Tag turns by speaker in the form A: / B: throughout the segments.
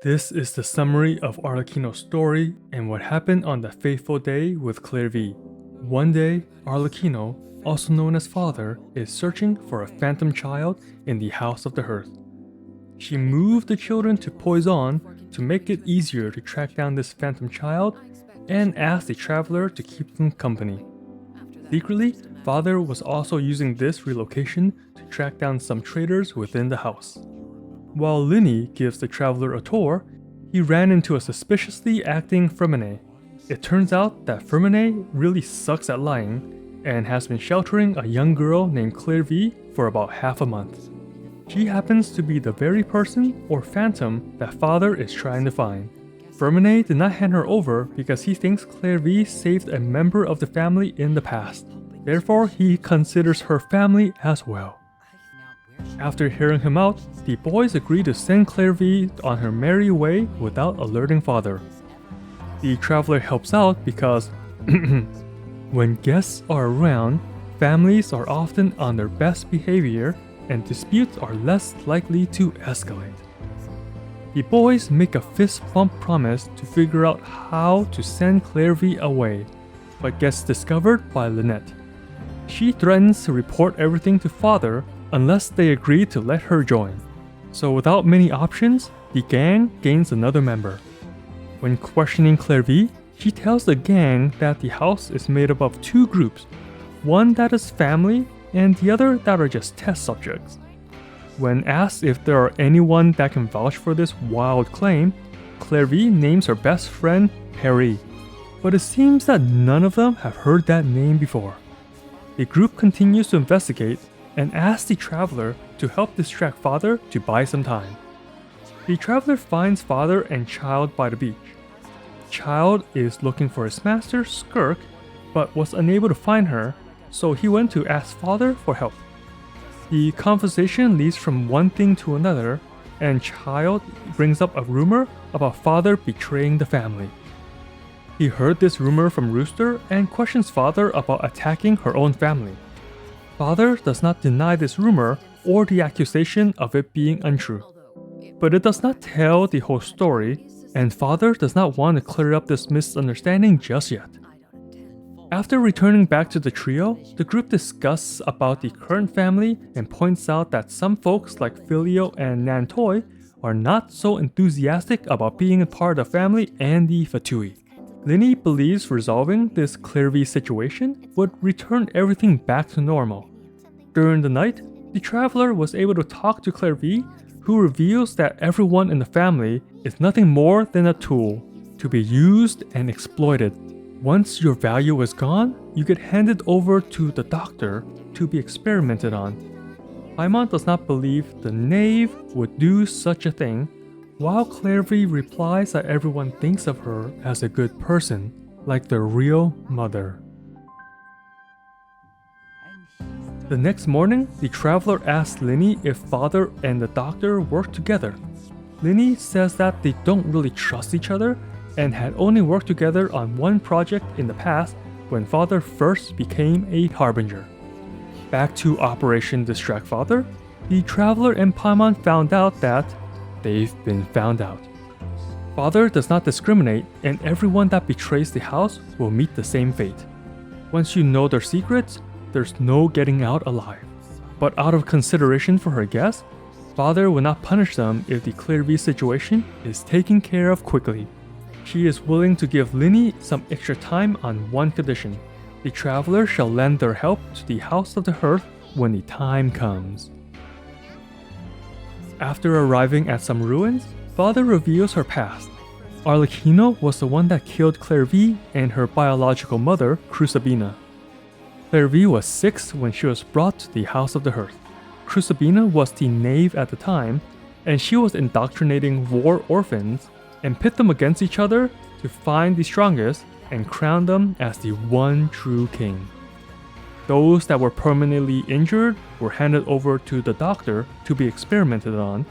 A: This is the summary of Arlecchino's story and what happened on the fateful day with Clervie. One day, Arlecchino, also known as Father, is searching for a phantom child in the House of the Hearth. She moved the children to Poison to make it easier to track down this phantom child and asked the traveler to keep them company. Secretly, Father was also using this relocation to track down some traitors within the house. While Linny gives the traveler a tour, he ran into a suspiciously acting Fermine. It turns out that Fermine really sucks at lying and has been sheltering a young girl named Clervie for about half a month. She happens to be the very person or phantom that Father is trying to find. Fermine did not hand her over because he thinks Clervie saved a member of the family in the past. Therefore, he considers her family as well. After hearing him out, the boys agree to send Clervie on her merry way without alerting Father. The traveler helps out because when guests are around, families are often on their best behavior and disputes are less likely to escalate. The boys make a fist bump promise to figure out how to send Clervie away, but gets discovered by Lynette. She threatens to report everything to Father unless they agree to let her join. So without many options, the gang gains another member. When questioning Clervie, she tells the gang that the house is made up of two groups, one that is family and the other that are just test subjects. When asked if there are anyone that can vouch for this wild claim, Clervie names her best friend Peruere, but it seems that none of them have heard that name before. The group continues to investigate and asks the traveler to help distract Father to buy some time. The traveler finds Father and Child by the beach. Child is looking for his master, Skirk, but was unable to find her, so he went to ask Father for help. The conversation leads from one thing to another, and Child brings up a rumor about Father betraying the family. He heard this rumor from Rooster and questions Father about attacking her own family. Father does not deny this rumor or the accusation of it being untrue. But it does not tell the whole story, and Father does not want to clear up this misunderstanding just yet. After returning back to the trio, the group discusses about the current family and points out that some folks like Filio and Nantoy are not so enthusiastic about being a part of the family and the Fatui. Linny believes resolving this Clervie situation would return everything back to normal. During the night, the traveler was able to talk to Clervie, who reveals that everyone in the family is nothing more than a tool to be used and exploited. Once your value is gone, you get handed over to the doctor to be experimented on. Paimon does not believe the knave would do such a thing, while Clervie replies that everyone thinks of her as a good person, like their real mother. The next morning, the traveler asks Linny if Father and the doctor work together. Linny says that they don't really trust each other and had only worked together on one project in the past when Father first became a Harbinger. Back to Operation Distract Father, the traveler and Paimon found out that they've been found out. Father does not discriminate, and everyone that betrays the house will meet the same fate. Once you know their secrets, there's no getting out alive. But out of consideration for her guests, Father will not punish them if the Clervie situation is taken care of quickly. She is willing to give Linny some extra time on one condition. The traveler shall lend their help to the House of the Hearth when the time comes. After arriving at some ruins, Father reveals her past. Arlecchino was the one that killed Clervie and her biological mother, Crucibina. Clervie was 6 when she was brought to the House of the Hearth. Crucibina was the knave at the time, and she was indoctrinating war orphans and pit them against each other to find the strongest and crown them as the one true king. Those that were permanently injured were handed over to the doctor to be experimented on,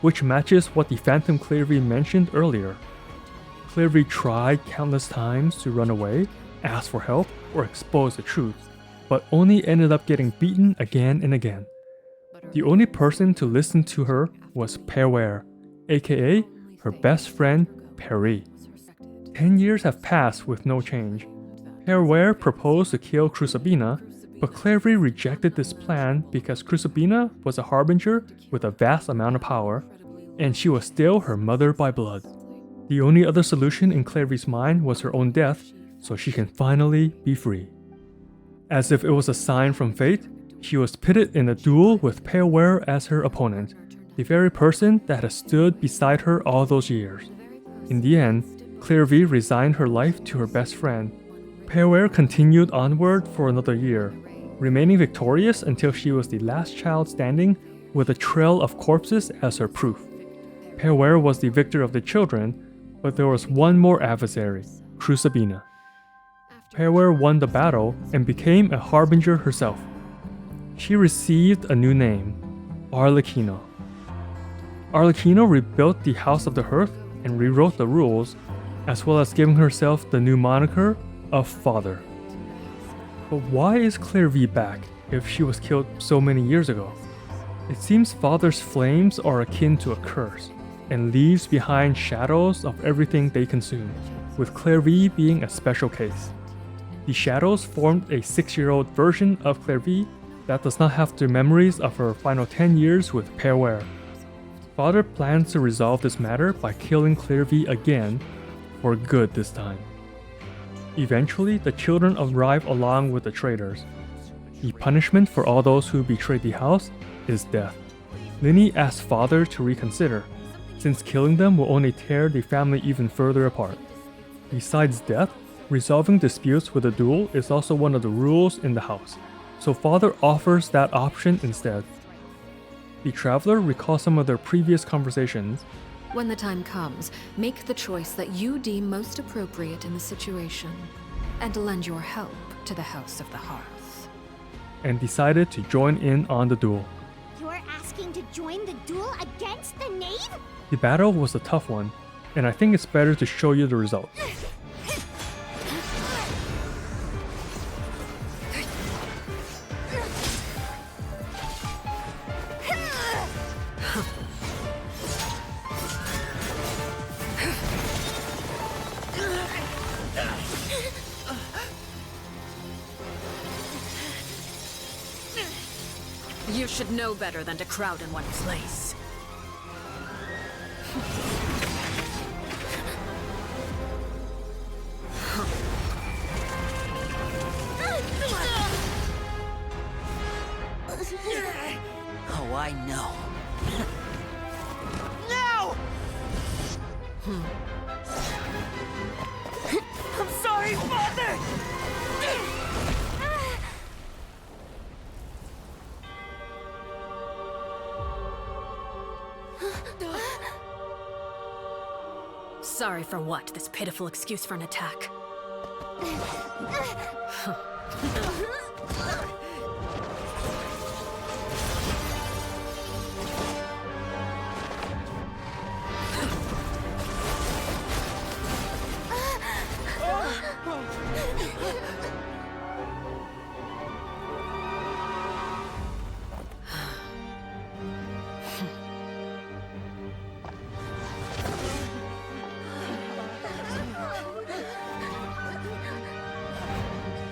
A: which matches what the Phantom Clervie mentioned earlier. Clervie tried countless times to run away, ask for help, or expose the truth, but only ended up getting beaten again and again. The only person to listen to her was Peruere, aka her best friend, Peruere. 10 years have passed with no change. Peruere proposed to kill Crucibina, but Clervie rejected this plan because Crucibina was a harbinger with a vast amount of power, and she was still her mother by blood. The only other solution in Clervie's mind was her own death, so she can finally be free. As if it was a sign from fate, she was pitted in a duel with Peruere as her opponent, the very person that had stood beside her all those years. In the end, Clervie resigned her life to her best friend. Peruere continued onward for another year, remaining victorious until she was the last child standing with a trail of corpses as her proof. Peruere was the victor of the children, but there was one more adversary, Crucibina. Peruere won the battle and became a harbinger herself. She received a new name, Arlecchino. Arlecchino rebuilt the House of the Hearth and rewrote the rules, as well as giving herself the new moniker of Father. But why is Clervie back if she was killed so many years ago? It seems Father's flames are akin to a curse, and leaves behind shadows of everything they consume, with Clervie being a special case. The shadows formed a 6-year-old version of Clervie that does not have the memories of her final 10 years with Peruere. Father plans to resolve this matter by killing Clervie again, for good this time. Eventually, the children arrive along with the traitors. The punishment for all those who betrayed the house is death. Lyney asks Father to reconsider, since killing them will only tear the family even further apart. Besides death, resolving disputes with a duel is also one of the rules in the house, so Father offers that option instead. The traveler recalls some of their previous conversations.
B: When the time comes, make the choice that you deem most appropriate in the situation, and lend your help to the House of the Hearth.
A: And decided to join in on the duel.
C: You're asking to join the duel against the knave?
A: The battle was a tough one, and I think it's better to show you the results.
B: You should know better than to crowd in one place.
D: Oh, I know.
C: No!
D: I'm sorry, Father!
B: Sorry for what? This pitiful excuse for an attack.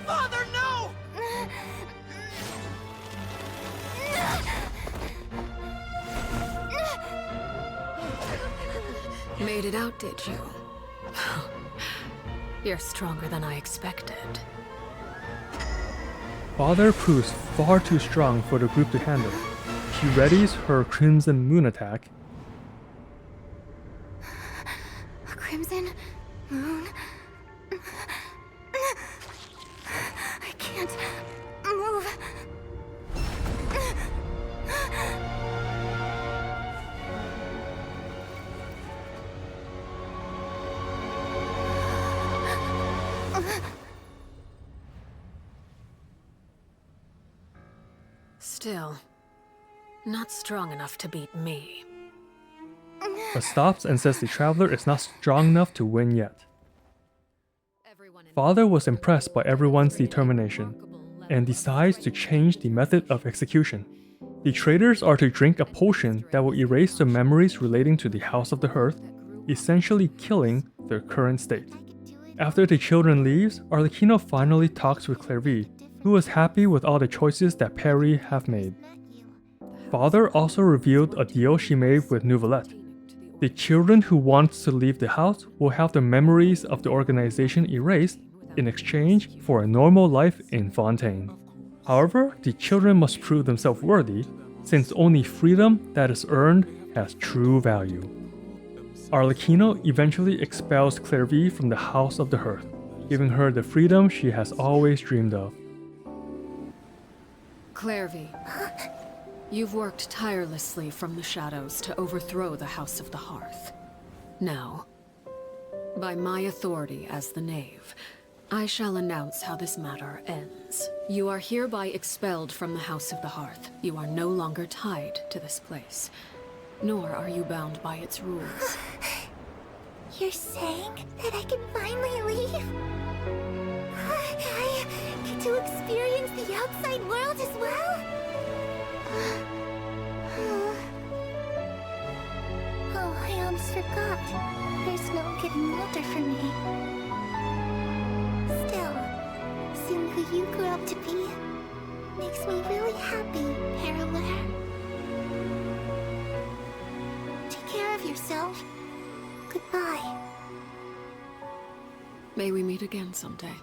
C: Father, no!
B: Made it out, did you? You're stronger than I expected.
A: Father proves far too strong for the group to handle. She readies her Crimson Moon attack.
C: A crimson moon. I can't move.
B: Still, not strong enough to beat me.
A: But stops and says the traveler is not strong enough to win yet. Father was impressed by everyone's determination and decides to change the method of execution. The traitors are to drink a potion that will erase the memories relating to the House of the Hearth essentially killing their current state. After the children leaves, Arlecchino finally talks with Clervie, who is happy with all the choices that Peruere have made. Father also revealed a deal she made with Nouvellette. The children who want to leave the house will have the memories of the organization erased in exchange for a normal life in Fontaine. However, the children must prove themselves worthy, since only freedom that is earned has true value. Arlecchino eventually expels Clervie from the House of the Hearth, giving her the freedom she has always dreamed of.
B: Clervie, you've worked tirelessly from the shadows to overthrow the House of the Hearth. Now, by my authority as the Knave, I shall announce how this matter ends. You are hereby expelled from the House of the Hearth. You are no longer tied to this place, nor are you bound by its rules.
C: You're saying that I can finally leave? I get to experience the outside world as well? Oh, I almost forgot. There's no getting older for me. Still, seeing who you grew up to be makes me really happy, Peruere. Take care of yourself. Goodbye.
B: May we meet again someday.